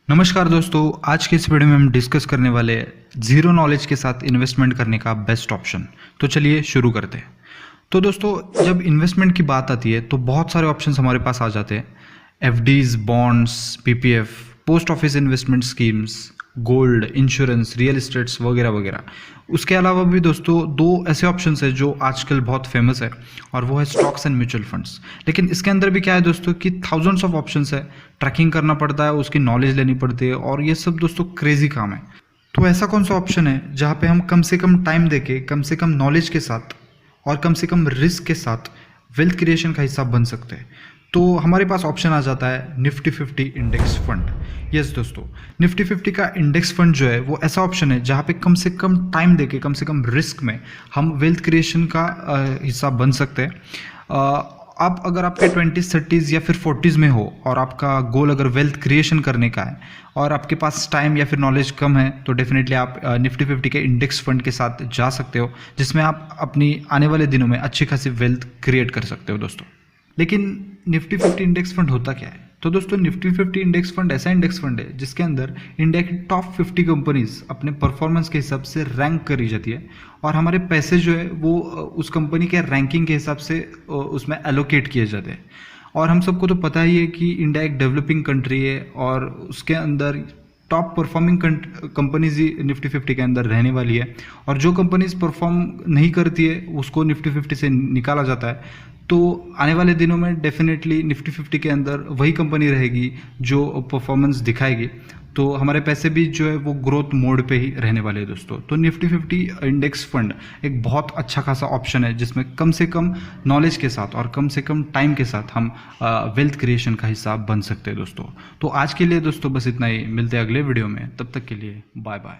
नमस्कार दोस्तों, आज के इस वीडियो में हम डिस्कस करने वाले जीरो नॉलेज के साथ इन्वेस्टमेंट करने का बेस्ट ऑप्शन। तो चलिए शुरू करते हैं। तो दोस्तों, जब इन्वेस्टमेंट की बात आती है तो बहुत सारे ऑप्शंस हमारे पास आ जाते हैं। FDs, bonds, PPF, post office investment schemes, gold, insurance, real estates वगैरह वगैरह। उसके अलावा भी दोस्तों दो ऐसे ऑप्शंस हैं जो आजकल बहुत फेमस है, और वो है स्टॉक्स एंड म्यूचुअल फंड्स। लेकिन इसके अंदर भी क्या है दोस्तों कि थाउजेंड्स ऑफ ऑप्शंस है, ट्रैकिंग करना पड़ता है, उसकी नॉलेज लेनी पड़ती है, और ये सब दोस्तों क्रेजी काम है। तो ऐसा कौन सा ऑप्शन है जहाँ पे हम कम से कम टाइम देके, कम से कम नॉलेज के साथ और कम से कम रिस्क के साथ वेल्थ क्रिएशन का हिस्सा बन सकते हैं? तो हमारे पास ऑप्शन आ जाता है निफ्टी 50 इंडेक्स फंड। यस दोस्तों, निफ्टी 50 का इंडेक्स फंड जो है वो ऐसा ऑप्शन है जहाँ पे कम से कम टाइम देके, कम से कम रिस्क में हम वेल्थ क्रिएशन का हिस्सा बन सकते हैं। आप अगर आपके 20s, 30s या फिर 40s में हो और आपका गोल अगर वेल्थ क्रिएशन करने का है और आपके पास टाइम या फिर नॉलेज कम है, तो डेफिनेटली आप निफ्टी 50 के इंडेक्स फंड के साथ जा सकते हो, जिसमें आप अपनी आने वाले दिनों में अच्छी खासी वेल्थ क्रिएट कर सकते हो दोस्तों। लेकिन निफ्टी 50 इंडेक्स फंड होता क्या है? तो दोस्तों, निफ्टी 50 इंडेक्स फंड ऐसा इंडेक्स फंड है जिसके अंदर इंडिया की टॉप 50 कंपनीज अपने परफॉर्मेंस के हिसाब से रैंक करी जाती है, और हमारे पैसे जो है वो उस कंपनी के रैंकिंग के हिसाब से उसमें एलोकेट किए जाते हैं। और हम सबको तो पता ही है कि इंडिया एक डेवलपिंग कंट्री है, और उसके अंदर टॉप परफॉर्मिंग कंपनीज ही निफ्टी 50 के अंदर रहने वाली है, और जो कंपनीज परफॉर्म नहीं करती है उसको निफ्टी 50 से निकाला जाता है। तो आने वाले दिनों में डेफिनेटली निफ्टी 50 के अंदर वही कंपनी रहेगी जो परफॉर्मेंस दिखाएगी, तो हमारे पैसे भी जो है वो ग्रोथ मोड पे ही रहने वाले हैं दोस्तों। तो निफ्टी 50 इंडेक्स फंड एक बहुत अच्छा खासा ऑप्शन है जिसमें कम से कम नॉलेज के साथ और कम से कम टाइम के साथ हम वेल्थ क्रिएशन का हिस्सा बन सकते हैं दोस्तों। तो आज के लिए दोस्तों बस इतना ही, मिलते हैं अगले वीडियो में, तब तक के लिए बाय बाय।